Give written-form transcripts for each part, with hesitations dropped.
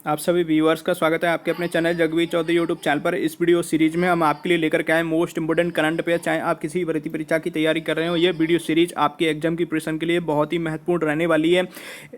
आप सभी व्यूअर्स का स्वागत है आपके अपने channel Jagveer Chaudhary YouTube channel पर। इस वीडियो सीरीज में हम आपके लिए लेकर के आए मोस्ट इंपोर्टेंट करंट अफेयर। चाहे आप किसी भर्ती परीक्षा की तैयारी कर रहे हो, ये वीडियो सीरीज आपके एग्जाम की प्रिपरेशन के लिए बहुत ही महत्वपूर्ण रहने वाली है,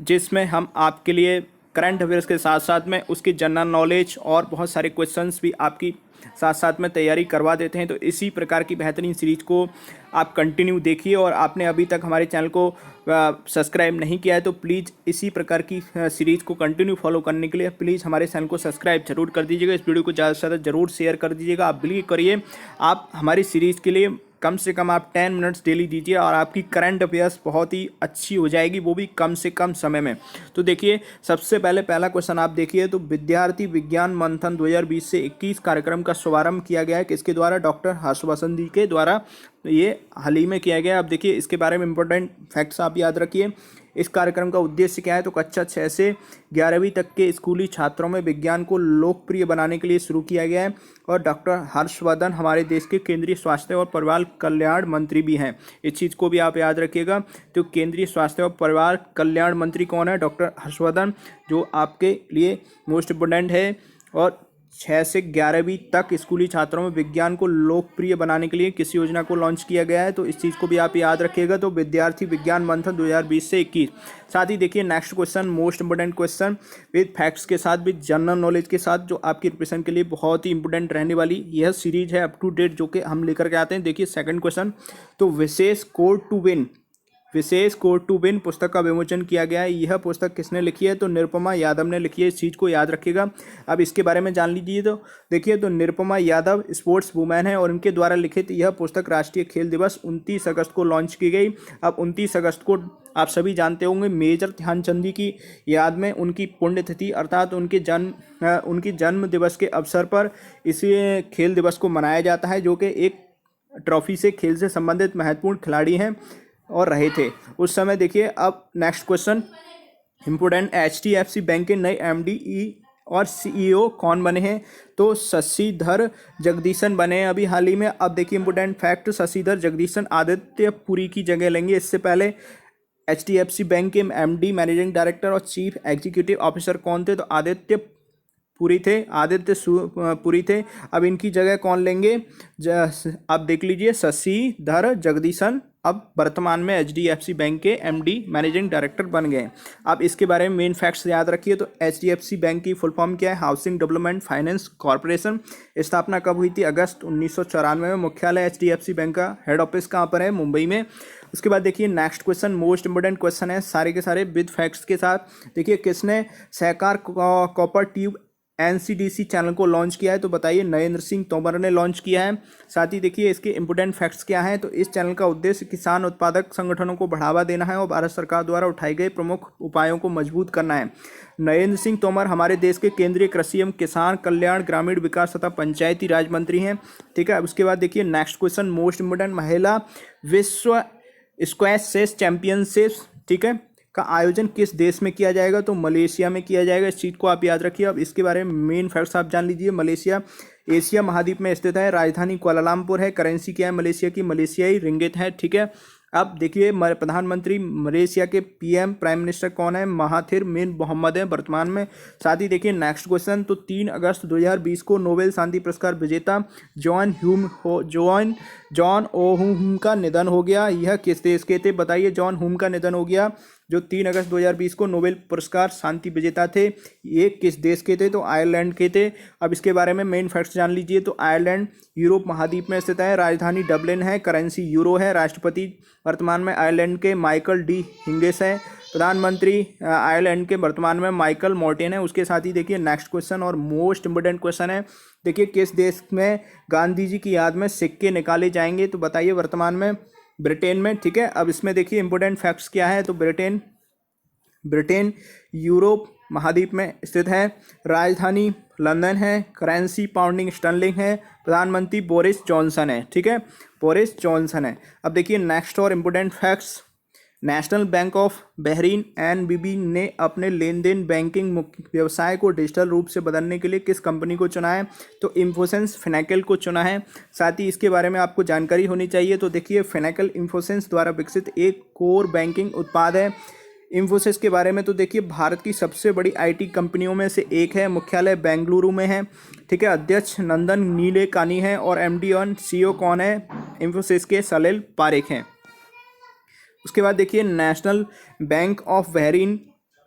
जिसमें हम आपके लिए करंट अफेयर्स के साथ साथ में उसकी जनरल नॉलेज और बहुत सारे क्वेश्चंस भी आपकी साथ साथ में तैयारी करवा देते हैं। तो इसी प्रकार की बेहतरीन सीरीज को आप कंटिन्यू देखिए, और आपने अभी तक हमारे चैनल को सब्सक्राइब नहीं किया है तो प्लीज़ इसी प्रकार की सीरीज़ को कंटिन्यू फॉलो करने के लिए प्लीज़ हमारे चैनल को सब्सक्राइब जरूर कर दीजिएगा। इस वीडियो को ज़्यादा से ज़्यादा जरूर शेयर कर दीजिएगा। आप बिलीव करिए, आप हमारी सीरीज़ के लिए कम से कम आप 10 मिनट्स डेली दीजिए और आपकी करंट अफेयर्स बहुत ही अच्छी हो जाएगी, वो भी कम से कम समय में। तो देखिए, सबसे पहले पहला क्वेश्चन आप देखिए, तो विद्यार्थी विज्ञान मंथन 2020 से 21 कार्यक्रम का शुभारंभ किया गया है। किसके द्वारा? डॉक्टर हर्षवर्धन जी के द्वारा। तो ये हाल ही में किया गया। अब देखिए, इसके बारे में इंपॉर्टेंट फैक्ट्स आप याद रखिए। इस कार्यक्रम का उद्देश्य क्या है? तो कक्षा 6 से 11वीं तक के स्कूली छात्रों में विज्ञान को लोकप्रिय बनाने के लिए शुरू किया गया है। और डॉक्टर हर्षवर्धन हमारे देश के केंद्रीय स्वास्थ्य और परिवार कल्याण मंत्री भी हैं। इस चीज़ को भी आप याद रखिएगा। तो केंद्रीय स्वास्थ्य और परिवार कल्याण मंत्री कौन है? डॉक्टर हर्षवर्धन, जो आपके लिए मोस्ट इम्पोर्टेंट है। और 6 से 11वीं तक स्कूली छात्रों में विज्ञान को लोकप्रिय बनाने के लिए किस योजना को लॉन्च किया गया है? तो इस चीज़ को भी आप याद रखिएगा। तो विद्यार्थी विज्ञान मंथन 2020 से 21। साथ ही देखिए, next question most important question with facts के साथ, विद जनरल नॉलेज के साथ, जो आपकी प्रिपरेशन के लिए बहुत ही इंपोर्टेंट रहने वाली यह सीरीज है अप टू डेट, जो कि हम लेकर के आते हैं। देखिए सेकंड क्वेश्चन, तो विशेष कोड टू विन पुस्तक का विमोचन किया गया है। यह पुस्तक किसने लिखी है? तो निरुपमा यादव ने लिखी है। इस चीज़ को याद रखिएगा। अब इसके बारे में जान लीजिए। तो देखिए, तो निरुपमा यादव स्पोर्ट्स वुमेन है और इनके द्वारा लिखित यह पुस्तक राष्ट्रीय खेल दिवस 29 अगस्त को लॉन्च की गई। अब 29 अगस्त को आप सभी जानते होंगे, मेजर ध्यानचंद जी की याद में उनकी पुण्यतिथि अर्थात उनकी जन्म दिवस के अवसर पर इसी खेल दिवस को मनाया जाता है, जो कि एक ट्रॉफी से खेल से संबंधित महत्वपूर्ण खिलाड़ी हैं और रहे थे उस समय। देखिए, अब next question important, HDFC bank के नए MD और CEO कौन बने हैं? तो शशिधर जगदीशन बने हैं अभी हाल ही में। अब देखिए इंपोर्टेंट फैक्ट, शशिधर जगदीशन आदित्य पुरी की जगह लेंगे। इससे पहले HDFC बैंक के MD मैनेजिंग डायरेक्टर और चीफ एग्जीक्यूटिव ऑफिसर कौन थे? तो आदित्य पुरी थे। अब इनकी जगह कौन लेंगे? अब देख लीजिए, शशिधर जगदीशन अब वर्तमान में HDFC बैंक के MD मैनेजिंग डायरेक्टर बन गए। अब इसके बारे में मेन फैक्ट्स याद रखिए। तो HDFC बैंक की फुल फॉर्म क्या है? Housing development finance corporation. स्थापना कब हुई थी? अगस्त 1994 में। मुख्यालय HDFC बैंक का हेड ऑफिस कहाँ पर है? मुंबई में। उसके बाद देखिए, next question most important question है, सारे के सारे विद फैक्ट्स के साथ। देखिए, किसने सहकार कॉपर ट्यूब NCDC चैनल को लॉन्च किया है? तो बताइए, नरेंद्र सिंह तोमर ने लॉन्च किया है। साथ ही देखिए, इसके इंपोर्टेंट फैक्ट्स क्या हैं? तो इस चैनल का उद्देश्य किसान उत्पादक संगठनों को बढ़ावा देना है और भारत सरकार द्वारा उठाए गए प्रमुख उपायों को मजबूत करना है। नरेंद्र सिंह तोमर हमारे देश के केंद्रीय कृषि एवं किसान कल्याण, ग्रामीण विकास तथा पंचायती राज मंत्री हैं। ठीक है। उसके बाद देखिए, नेक्स्ट क्वेश्चन मोस्ट इंपोर्टेंट, महिला विश्व स्क्वैश चैंपियनशिप, ठीक है, का आयोजन किस देश में किया जाएगा? तो मलेशिया में किया जाएगा। इस चीज़ को आप याद रखिए। अब इसके बारे में मेन फैक्ट्स आप जान लीजिए। मलेशिया एशिया महाद्वीप में स्थित है। राजधानी कुआलालंपुर है। करेंसी क्या है मलेशिया की? मलेशियाई रिंगिट है। ठीक है। अब देखिए, प्रधानमंत्री मलेशिया के PM प्राइम मिनिस्टर कौन है? महाथिर बिन मोहम्मद है वर्तमान में। साथ ही देखिए, नेक्स्ट क्वेश्चन, तो 3 अगस्त 2020 को नोबेल शांति पुरस्कार विजेता जॉन ओहुम का निधन हो गया। यह किस देश के थे? बताइए, जॉन हुम का निधन हो गया, जो 3 अगस्त 2020 को नोबेल पुरस्कार शांति विजेता थे। ये किस देश के थे? तो आयरलैंड के थे। अब इसके बारे में मेन फैक्ट्स जान लीजिए। तो आयरलैंड यूरोप महाद्वीप में स्थित है। राजधानी डबलिन है। करेंसी यूरो है। राष्ट्रपति वर्तमान में आयरलैंड के माइकल डी हिंगिस है। प्रधानमंत्री आयरलैंड के वर्तमान में माइकल मॉर्टेन है। उसके साथ ही देखिए, नेक्स्ट क्वेश्चन और मोस्ट इंपोर्टेंट क्वेश्चन है। देखिए, किस देश में गांधी जी की याद में सिक्के निकाले जाएंगे? तो बताइए, वर्तमान में ब्रिटेन में। ठीक है। अब इसमें देखिए इंपोर्टेंट फैक्ट्स क्या है? तो ब्रिटेन यूरोप महाद्वीप में स्थित है। राजधानी लंदन है। करेंसी पाउंडिंग स्टर्लिंग है। प्रधानमंत्री बोरिस जॉनसन है। ठीक है, बोरिस जॉनसन है। अब देखिए, नेक्स्ट और important facts, national bank of Bahrain NBB ने अपने लेन देन बैंकिंग व्यवसाय को डिजिटल रूप से बदलने के लिए किस कंपनी को चुना है? तो इन्फोसिस फिनेकल को चुना है। साथ ही इसके बारे में आपको जानकारी होनी चाहिए। तो देखिए, फिनेकल इन्फोसिस द्वारा विकसित एक कोर बैंकिंग उत्पाद है। इन्फोसिस के बारे में तो देखिए भारत की सबसे बड़ी आईटी कंपनियों में से एक है, मुख्यालय बेंगलुरु में है, ठीक है। अध्यक्ष नंदन नीलेकानी है और एमडी और सीईओ कौन है इन्फोसिस के? सलिल पारेख हैं। उसके बाद देखिए नेशनल बैंक ऑफ बहरीन,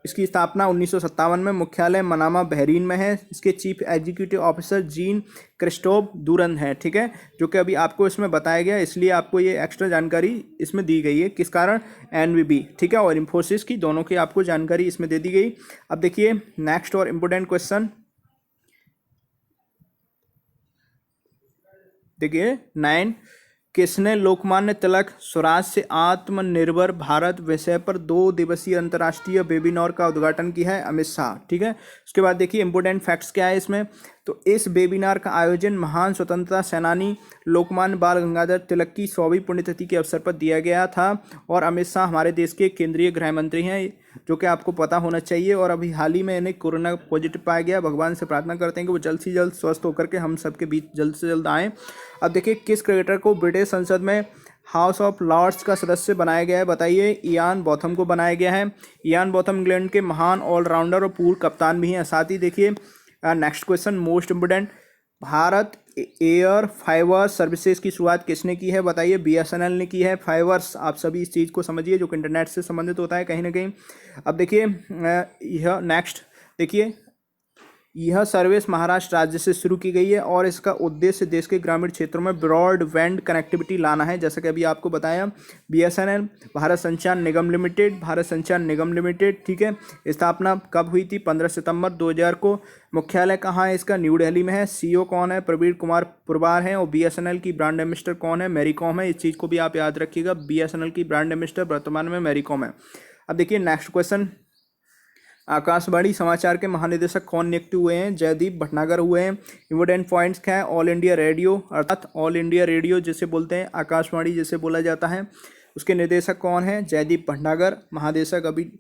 इसकी स्थापना 1957 में, मुख्यालय मनामा बहरीन में है। इसके chief executive officer Jean Christophe Duran है, ठीक है, जो कि अभी आपको इसमें बताया गया, इसलिए आपको ये एक्स्ट्रा जानकारी इसमें दी गई है। किस कारण? एनवीबी, ठीक है, और इन्फोसिस की, दोनों की आपको जानकारी इसमें दे दी गई। अब देखिए नेक्स्ट और इम्पोर्टेंट क्वेश्चन देखिए 9, किसने लोकमान्य तिलक स्वराज से आत्मनिर्भर भारत विषय पर 2 दिवसीय अंतर्राष्ट्रीय वेबिनार का उद्घाटन किया है? अमित शाह, ठीक है। उसके बाद देखिए इंपोर्टेंट फैक्ट्स क्या है इसमें, तो इस वेबिनार का आयोजन महान स्वतंत्रता सेनानी लोकमान्य बाल गंगाधर तिलक की 100वीं पुण्यतिथि के अवसर पर दिया गया था। और अमित शाह हमारे देश के केंद्रीय गृह मंत्री हैं, जो कि आपको पता होना चाहिए। और अभी हाल ही में इन्हें कोरोना पॉजिटिव पाया गया। भगवान से प्रार्थना करते हैं कि वो जल्द से जल्द स्वस्थ होकर के हम सबके बीच जल्द से जल्द आएँ। अब देखिए किस क्रिकेटर को ब्रिटिश संसद में हाउस ऑफ लॉर्ड्स का सदस्य बनाया गया है? बताइए। इयान बॉथम को बनाया गया है। इयान बॉथम इंग्लैंड के महान ऑलराउंडर और पूर्व कप्तान भी हैं। साथ ही देखिए next question most important, Bharat air fibre services की शुरुआत किसने की है? बताइए। बीएसएनएल ने की है। फाइबर्स, आप सभी इस चीज़ को समझिए जो कि इंटरनेट से संबंधित होता है कहीं ना कहीं। अब देखिए यह नेक्स्ट देखिए, यह सर्विस महाराष्ट्र राज्य से शुरू की गई है और इसका उद्देश्य देश के ग्रामीण क्षेत्रों में ब्रॉडबैंड कनेक्टिविटी लाना है। जैसा कि अभी आपको बताया, बीएसएनएल भारत संचार निगम लिमिटेड, ठीक है। स्थापना कब हुई थी? 15 सितंबर 2000 को। मुख्यालय कहाँ है इसका? न्यू दिल्ली में है। सीईओ कौन है? प्रवीण कुमार पुरवार हैं। और बीएसएनएल की ब्रांड एम्बेसडर कौन है? मैरी कॉम है। इस चीज़ को भी आप याद रखिएगा, बीएसएनएल की ब्रांड एम्बेसडर वर्तमान में मैरी कॉम है। अब देखिए नेक्स्ट क्वेश्चन, आकाशवाणी समाचार के महानिदेशक कौन नियुक्त हुए हैं? जयदीप भटनागर हुए हैं। इम्पोर्टेंट पॉइंट्स क्या है? ऑल इंडिया रेडियो, अर्थात ऑल इंडिया रेडियो जिसे बोलते हैं, आकाशवाणी जिसे बोला जाता है, उसके निदेशक कौन है? जयदीप भटनागर। महानिदेशक अभी,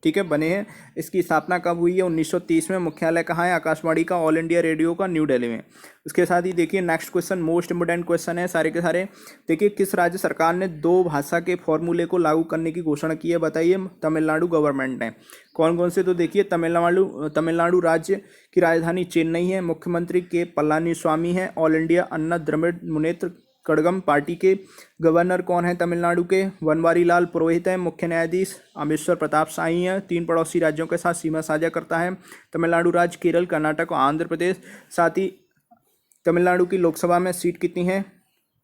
ठीक है, बने हैं। इसकी स्थापना कब हुई है? 1930 में। मुख्यालय कहाँ है आकाशवाणी का? ऑल इंडिया रेडियो का न्यू दिल्ली में। उसके साथ ही देखिए next question most important question है सारे के सारे। देखिए किस राज्य सरकार ने 2 भाषा के फॉर्मूले को लागू करने की घोषणा की है? बताइए। तमिलनाडु गवर्नमेंट ने। कौन कौन से? तो देखिए तमिलनाडु राज्य की राजधानी चेन्नई है। मुख्यमंत्री के पलानीस्वामी हैं। ऑल इंडिया अन्ना द्रविड़ मुनेत्र कड़गम पार्टी के गवर्नर कौन है तमिलनाडु के? बनवारी लाल पुरोहित हैं। मुख्य न्यायाधीश अमरेश्वर प्रताप शाही हैं। 3 पड़ोसी राज्यों के साथ सीमा साझा करता है तमिलनाडु राज्य, केरल, कर्नाटक और आंध्र प्रदेश। साथ ही तमिलनाडु की लोकसभा में सीट कितनी है?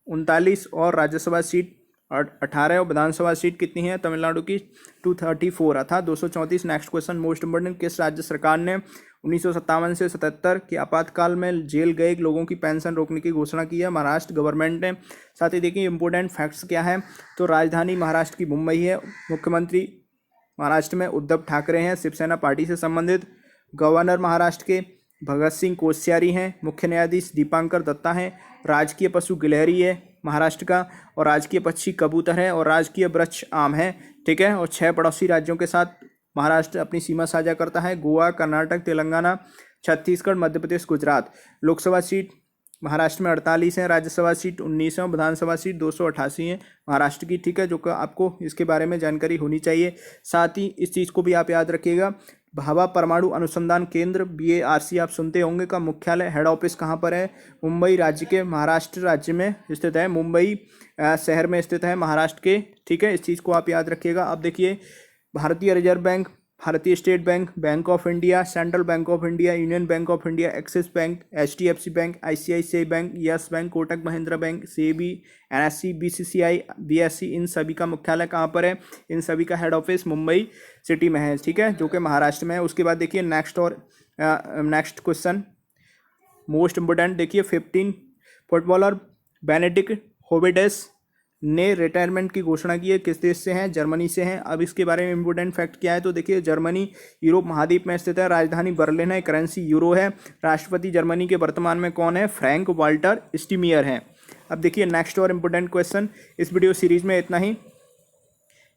39, और राज्यसभा सीट 18, और विधानसभा सीट कितनी है तमिलनाडु की? 234 अर्थात 234। नेक्स्ट क्वेश्चन मोस्ट इंपोर्टेंट, किस राज्य सरकार ने 1957 से 77 के आपातकाल में जेल गए लोगों की पेंशन रोकने की घोषणा की है? महाराष्ट्र गवर्नमेंट ने। साथ ही देखिए इंपोर्टेंट फैक्ट्स क्या है, तो राजधानी महाराष्ट्र की मुंबई है। मुख्यमंत्री महाराष्ट्र में उद्धव ठाकरे हैं, शिवसेना पार्टी से संबंधित। गवर्नर महाराष्ट्र के भगत सिंह कोश्यारी हैं। मुख्य न्यायाधीश दीपांकर दत्ता हैं। राजकीय पशु गिलहरी है महाराष्ट्र का, और राजकीय पक्षी कबूतर है, और राजकीय वृक्ष आम है, ठीक है। और 6 पड़ोसी राज्यों के साथ महाराष्ट्र अपनी सीमा साझा करता है, गोवा, कर्नाटक, तेलंगाना, छत्तीसगढ़, मध्य प्रदेश, गुजरात। लोकसभा सीट महाराष्ट्र में 48 हैं, राज्यसभा सीट 19 है, विधानसभा सीट 288 है महाराष्ट्र की, ठीक है, जो कि आपको इसके बारे में जानकारी होनी चाहिए। साथ ही इस चीज़ को भी आप याद रखिएगा, भाभा परमाणु अनुसंधान केंद्र BARC आप सुनते होंगे, का मुख्यालय हेड ऑफिस कहाँ पर है? मुंबई राज्य के, महाराष्ट्र राज्य में स्थित है, मुंबई शहर में स्थित है महाराष्ट्र के, ठीक है। इस चीज़ को आप याद रखिएगा। अब देखिए भारतीय रिजर्व बैंक, भारतीय state bank, bank of India, central bank of India, union bank of India, axis bank, HDFC bank, ICICI bank, yes bank, Kotak Mahindra bank, SEBI, NSE, BCCI, BSE, इन सभी का मुख्यालय कहाँ पर है? इन सभी का हेड ऑफिस मुंबई सिटी में है, ठीक है, जो कि महाराष्ट्र में है। उसके बाद देखिए नेक्स्ट क्वेश्चन मोस्ट इंपोर्टेंट, देखिए 15 फुटबॉलर बेनेडिक्ट होवेडेस ने रिटायरमेंट की घोषणा की है। किस देश से हैं? जर्मनी से हैं। अब इसके बारे में इंपोर्टेंट फैक्ट क्या है, तो देखिए जर्मनी यूरोप महाद्वीप में स्थित है, राजधानी बर्लिन है, करेंसी यूरो है। राष्ट्रपति जर्मनी के वर्तमान में कौन है? फ्रैंक वाल्टर स्टीमियर हैं। अब देखिए नेक्स्ट और इम्पोर्टेंट क्वेश्चन, इस वीडियो सीरीज में इतना ही।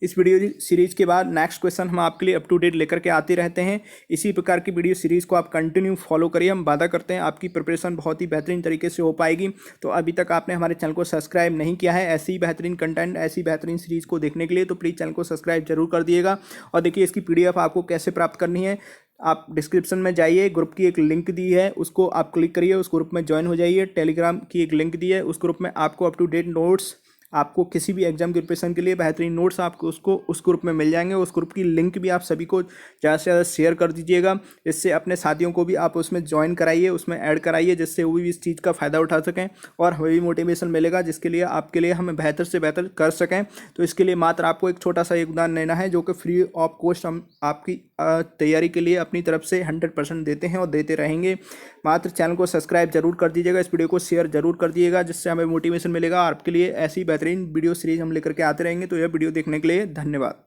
इस वीडियो सीरीज के बाद नेक्स्ट क्वेश्चन हम आपके लिए अप टू डेट लेकर के आते रहते हैं। इसी प्रकार की वीडियो सीरीज को आप कंटिन्यू फॉलो करिए। हम वादा करते हैं आपकी प्रिपरेशन बहुत ही बेहतरीन तरीके से हो पाएगी। तो अभी तक आपने हमारे चैनल को सब्सक्राइब नहीं किया है ऐसी बेहतरीन कंटेंट, ऐसी बेहतरीन सीरीज को देखने के लिए, तो प्लीज़ चैनल को सब्सक्राइब जरूर कर दिएगा। और देखिए इसकी PDF आपको कैसे प्राप्त करनी है, आप डिस्क्रिप्शन में जाइए, ग्रुप की एक लिंक दी है, उसको आप क्लिक करिए, उस ग्रुप में ज्वाइन हो जाइए। टेलीग्राम की एक लिंक दी है, उस ग्रुप में आपको अप टू डेट नोट्स, आपको किसी भी एग्जाम की प्रिपरेशन के लिए बेहतरीन नोट्स आपको उस ग्रुप में मिल जाएंगे। उस ग्रुप की लिंक भी आप सभी को ज़्यादा से ज़्यादा शेयर कर दीजिएगा, इससे अपने साथियों को भी आप उसमें ज्वाइन कराइए, उसमें ऐड कराइए, जिससे वो भी इस चीज़ का फ़ायदा उठा सकें और हमें भी मोटिवेशन मिलेगा, जिसके लिए आपके लिए हमें बेहतर से बेहतर कर सकें। तो इसके लिए मात्र आपको एक छोटा सा योगदान देना है, जो कि फ्री ऑफ कॉस्ट हम आपकी तैयारी के लिए अपनी तरफ से 100% देते हैं और देते रहेंगे। मात्र चैनल को सब्सक्राइब जरूर कर दीजिएगा, इस वीडियो को शेयर जरूर कर दिएगा, जिससे हमें मोटिवेशन मिलेगा और आपके लिए ऐसी बेहतरीन वीडियो सीरीज हम लेकर के आते रहेंगे। तो यह वीडियो देखने के लिए धन्यवाद।